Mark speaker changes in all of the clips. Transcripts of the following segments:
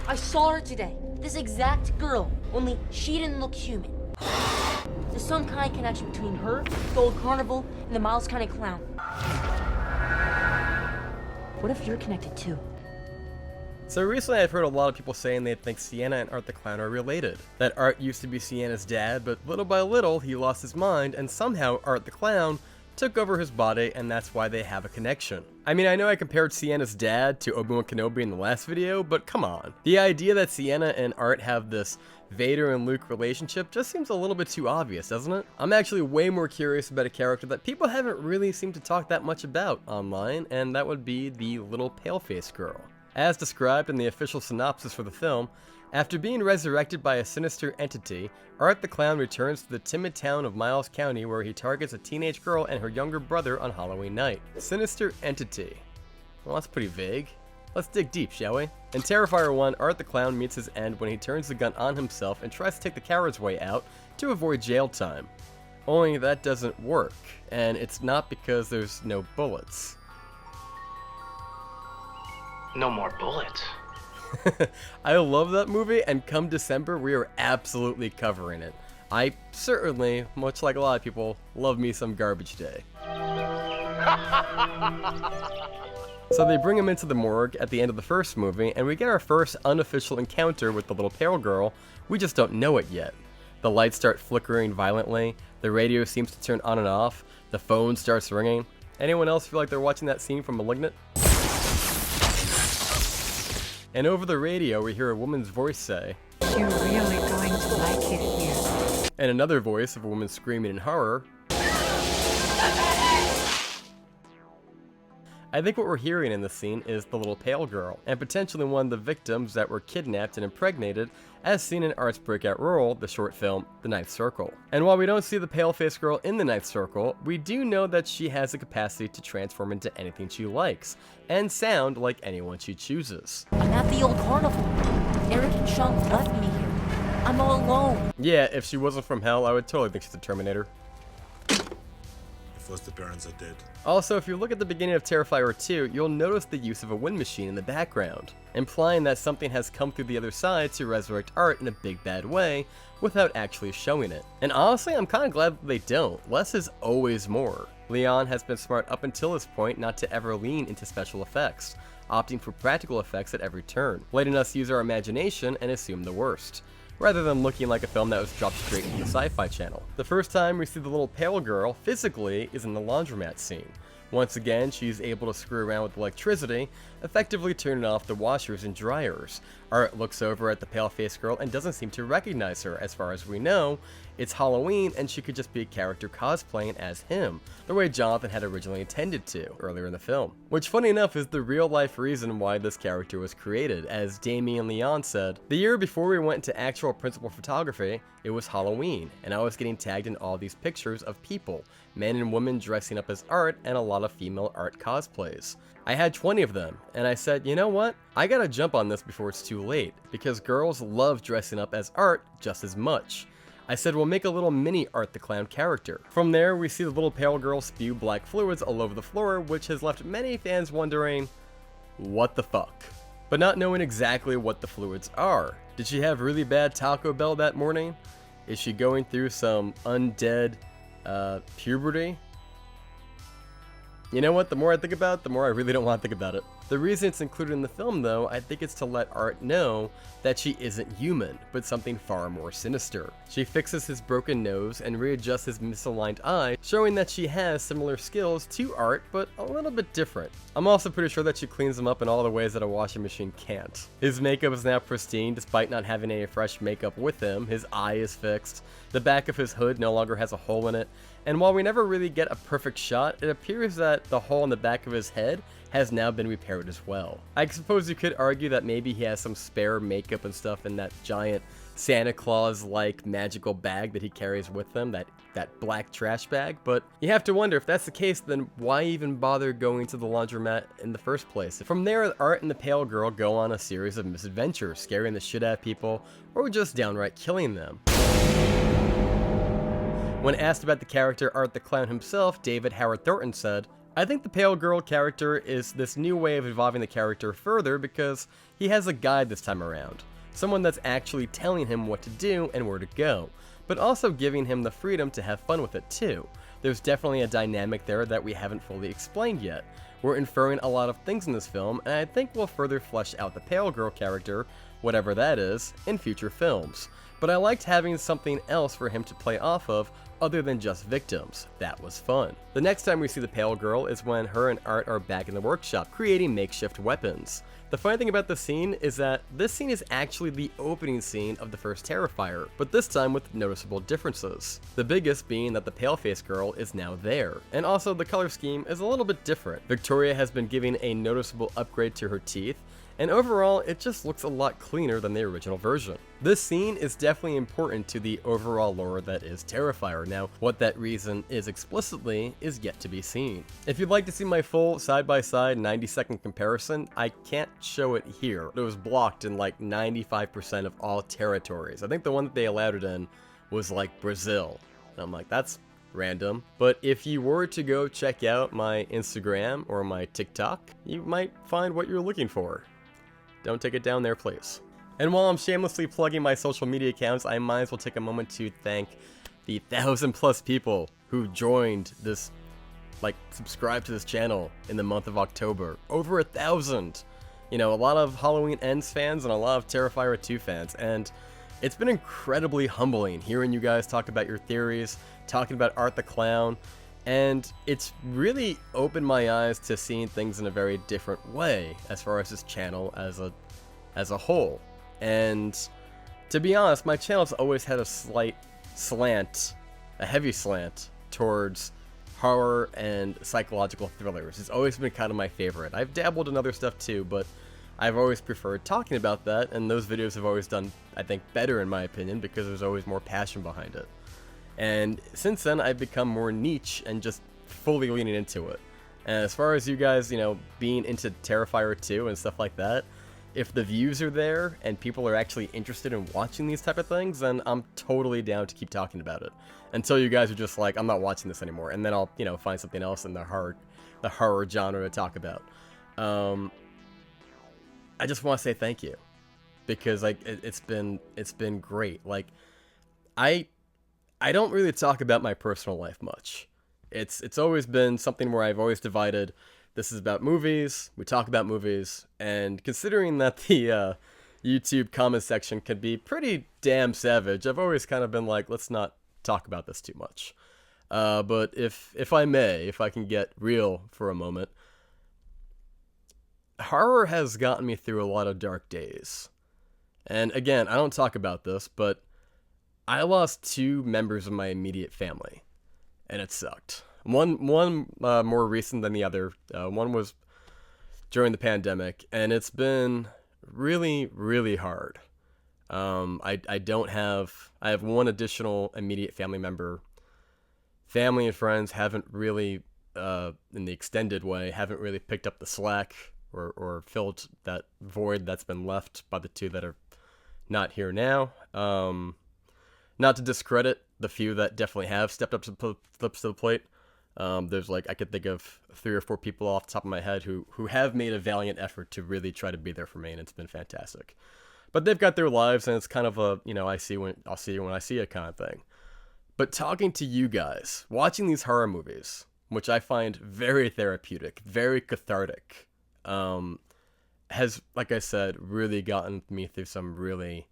Speaker 1: I saw her today. This exact girl, only she didn't look human. There's some kind of connection between her, the old carnival, and the Miles County clown. What if you're connected too?
Speaker 2: So recently I've heard a lot of people saying they think Sienna and Art the Clown are related. That Art used to be Sienna's dad, but little by little he lost his mind, and somehow Art the Clown took over his body, and that's why they have a connection. I mean, I know I compared Sienna's dad to Obi-Wan Kenobi in the last video, but come on. The idea that Sienna and Art have this Vader and Luke relationship just seems a little bit too obvious, doesn't it? I'm actually way more curious about a character that people haven't really seemed to talk that much about online, and that would be the little pale-faced girl. As described in the official synopsis for the film, after being resurrected by a sinister entity, Art the Clown returns to the timid town of Miles County where he targets a teenage girl and her younger brother on Halloween night. Sinister entity. Well, that's pretty vague. Let's dig deep, shall we? In Terrifier 1, Art the Clown meets his end when he turns the gun on himself and tries to take the coward's way out to avoid jail time. Only that doesn't work, and it's not because there's no bullets.
Speaker 3: No more bullets.
Speaker 2: I love that movie, and come December, we are absolutely covering it. I certainly, much like a lot of people, love me some Garbage Day. So they bring him into the morgue at the end of the first movie, and we get our first unofficial encounter with the little pale girl. We just don't know it yet. The lights start flickering violently, the radio seems to turn on and off, the phone starts ringing. Anyone else feel like they're watching that scene from *Malignant*? And over the radio, we hear a woman's voice say,
Speaker 4: "You're really going to like it here."
Speaker 2: And another voice of a woman screaming in horror. I think what we're hearing in this scene is the little pale girl, and potentially one of the victims that were kidnapped and impregnated, as seen in Art's breakout role, the short film, The Ninth Circle. And while we don't see the pale-faced girl in The Ninth Circle, we do know that she has the capacity to transform into anything she likes, and sound like anyone she chooses.
Speaker 1: I'm at the old carnival. Eric and Sean left me here. I'm all alone.
Speaker 2: Yeah, if she wasn't from hell, I would totally think she's a Terminator.
Speaker 5: First the parents are dead.
Speaker 2: Also, if you look at the beginning of Terrifier 2, you'll notice the use of a wind machine in the background, implying that something has come through the other side to resurrect Art in a big bad way, without actually showing it. And honestly, I'm kinda glad that they don't. Less is always more. Leon has been smart up until this point not to ever lean into special effects, opting for practical effects at every turn, letting us use our imagination and assume the worst, rather than looking like a film that was dropped straight from the Sci-Fi Channel. The first time we see the little pale girl physically is in the laundromat scene. Once again, she's able to screw around with electricity, effectively turning off the washers and dryers. Art looks over at the pale-faced girl and doesn't seem to recognize her. As far as we know, it's Halloween and she could just be a character cosplaying as him, the way Jonathan had originally intended to earlier in the film. Which, funny enough, is the real-life reason why this character was created. As Damien Leone said, "The year before we went into actual principal photography, it was Halloween, and I was getting tagged in all these pictures of people, men and women dressing up as Art, and a lot of female Art cosplays. I had 20 of them, and I said, you know what? I gotta jump on this before it's too late, because girls love dressing up as Art just as much. I said we'll make a little mini Art the Clown character." From there, we see the little pale girl spew black fluids all over the floor, which has left many fans wondering, what the fuck? But not knowing exactly what the fluids are. Did she have really bad Taco Bell that morning? Is she going through some undead puberty? You know what, the more I think about it, the more I really don't want to think about it. The reason it's included in the film, though, I think it's to let Art know that she isn't human, but something far more sinister. She fixes his broken nose and readjusts his misaligned eye, showing that she has similar skills to Art, but a little bit different. I'm also pretty sure that she cleans him up in all the ways that a washing machine can't. His makeup is now pristine despite not having any fresh makeup with him, his eye is fixed, the back of his hood no longer has a hole in it, and while we never really get a perfect shot, it appears that the hole in the back of his head has now been repaired as well. I suppose you could argue that maybe he has some spare makeup and stuff in that giant Santa Claus-like magical bag that he carries with him, that black trash bag, but you have to wonder, if that's the case, then why even bother going to the laundromat in the first place? From there, Art and the pale girl go on a series of misadventures, scaring the shit out of people, or just downright killing them. When asked about the character Art the Clown himself, David Howard Thornton said, I think the Pale Girl character is this new way of evolving the character further because he has a guide this time around. Someone that's actually telling him what to do and where to go, but also giving him the freedom to have fun with it too. There's definitely a dynamic there that we haven't fully explained yet. We're inferring a lot of things in this film, and I think we'll further flesh out the Pale Girl character, whatever that is, in future films. But I liked having something else for him to play off of other than just victims. That was fun. The next time we see the Pale Girl is when her and Art are back in the workshop creating makeshift weapons. The funny thing about this scene is that this scene is actually the opening scene of the first Terrifier, but this time with noticeable differences. The biggest being that the Paleface Girl is now there, and also the color scheme is a little bit different. Victoria has been giving a noticeable upgrade to her teeth, and overall it just looks a lot cleaner than the original version. This scene is definitely important to the overall lore that is Terrifier. Now, what that reason is explicitly is yet to be seen. If you'd like to see my full side-by-side 90-second comparison, I can't show it here. It was blocked in like 95% of all territories. I think the one that they allowed it in was like Brazil. And I'm like, that's random. But if you were to go check out my Instagram or my TikTok, you might find what you're looking for. Don't take it down there, please. And while I'm shamelessly plugging my social media accounts, I might as well take a moment to thank the 1,000+ people who joined this, subscribed to this channel in the month of October. Over 1,000! You know, a lot of Halloween Ends fans and a lot of Terrifier 2 fans, and it's been incredibly humbling hearing you guys talk about your theories, talking about Art the Clown, and it's really opened my eyes to seeing things in a very different way as far as this channel as a whole. And to be honest, my channel's always had a slight slant, a heavy slant, towards horror and psychological thrillers. It's always been kind of my favorite. I've dabbled in other stuff too, but I've always preferred talking about that, and those videos have always done, I think, better in my opinion because there's always more passion behind it. And since then, I've become more niche and just fully leaning into it. And as far as you guys, being into Terrifier 2 and stuff like that, if the views are there and people are actually interested in watching these type of things, then I'm totally down to keep talking about it. Until you guys are just like, I'm not watching this anymore, and then I'll, find something else in the horror genre to talk about. I just want to say thank you, because it's been great. I don't really talk about my personal life much. It's always been something where I've always divided. This is about movies, we talk about movies, and considering that the YouTube comment section can be pretty damn savage, I've always kind of been like, let's not talk about this too much. But if I can get real for a moment, horror has gotten me through a lot of dark days. And again, I don't talk about this, but I lost 2 members of my immediate family, and it sucked. One more recent than the other. One was during the pandemic, and it's been really, really hard. I have one additional immediate family member. Family and friends haven't really, in the extended way, haven't really picked up the slack or filled that void that's been left by the 2 that are not here now. Not to discredit the few that definitely have stepped up to the plate. There's I could think of 3 or 4 people off the top of my head who have made a valiant effort to really try to be there for me, and it's been fantastic. But they've got their lives, and it's kind of a, I'll see you when I see it kind of thing. But talking to you guys, watching these horror movies, which I find very therapeutic, very cathartic, has, like I said, really gotten me through some really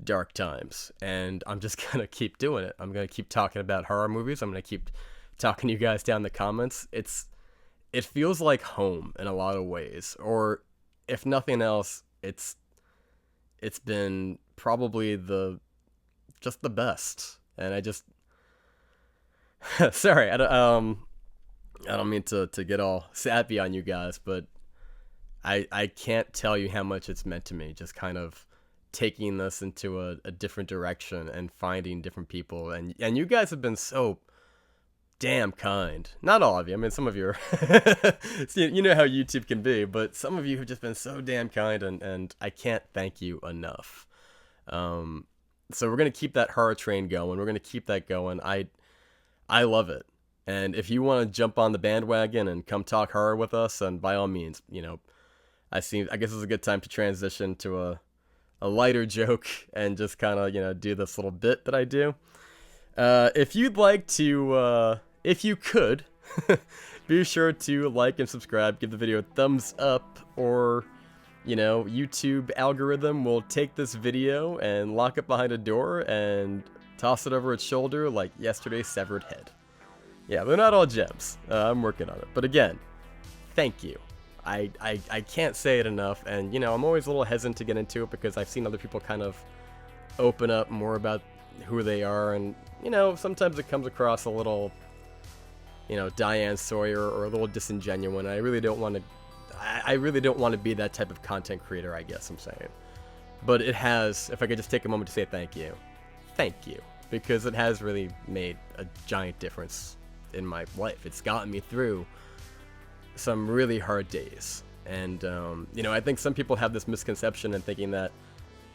Speaker 2: dark times, and I'm just gonna keep doing it. I'm gonna keep talking about horror movies. I'm gonna keep talking to you guys down in the comments. It feels like home in a lot of ways, or if nothing else, it's been probably just the best. And I just sorry, I don't mean to get all sappy on you guys, but I can't tell you how much it's meant to me, just kind of taking this into a different direction and finding different people, and you guys have been so damn kind. Not all of you, I mean, some of you are you know how YouTube can be, but some of you have just been so damn kind, and I can't thank you enough. So we're gonna keep that horror train going. We're gonna keep that going. I love it. And if you want to jump on the bandwagon and come talk horror with us, then by all means, I guess it's a good time to transition to a lighter joke and just kind of, do this little bit that I do. If you'd like to, if you could, be sure to like and subscribe, give the video a thumbs up, or, YouTube algorithm will take this video and lock it behind a door and toss it over its shoulder like yesterday's severed head. Yeah, they're not all gems. I'm working on it. But again, thank you. I can't say it enough, and, I'm always a little hesitant to get into it because I've seen other people kind of open up more about who they are, and, sometimes it comes across a little, Diane Sawyer or a little disingenuous, and I really don't want to be that type of content creator, I guess I'm saying. But it has, if I could just take a moment to say thank you, because it has really made a giant difference in my life. It's gotten me through some really hard days, and I think some people have this misconception in thinking that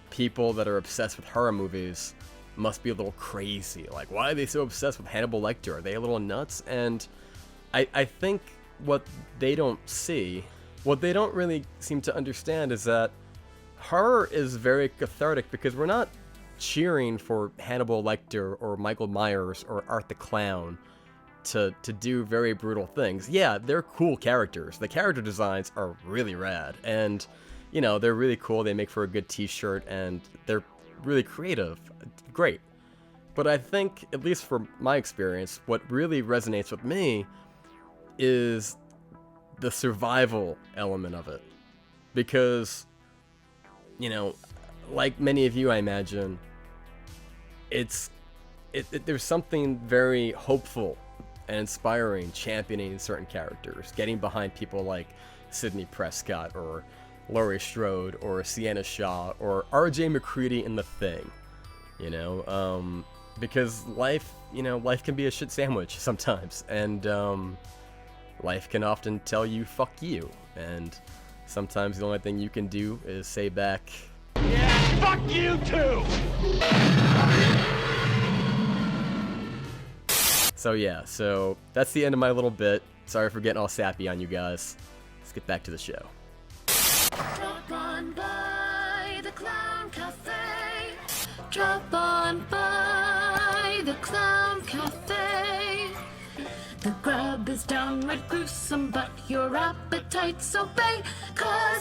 Speaker 2: people that are obsessed with horror movies must be a little crazy. Like, why are they so obsessed with Hannibal Lecter? Are they a little nuts? And I think what they don't see, what they don't really seem to understand, is that horror is very cathartic, because we're not cheering for Hannibal Lecter or Michael Myers or Art the Clown to do very brutal things. Yeah, they're cool characters. The character designs are really rad, and they're really cool. They make for a good t-shirt, and they're really creative. Great. But I think, at least for my experience, what really resonates with me is the survival element of it. Because, like many of you, I imagine, there's something very hopeful and inspiring championing certain characters, getting behind people like Sidney Prescott or Laurie Strode or Sienna Shaw or RJ McCready in The Thing, because life can be a shit sandwich sometimes, and life can often tell you fuck you, and sometimes the only thing you can do is say back,
Speaker 3: Yeah, fuck you too!
Speaker 2: So that's the end of my little bit. Sorry for getting all sappy on you guys. Let's get back to the show.
Speaker 5: Drop on by the Clown Cafe. Drop on by the Clown Cafe. The grub is downright gruesome, but your appetites obey, 'cause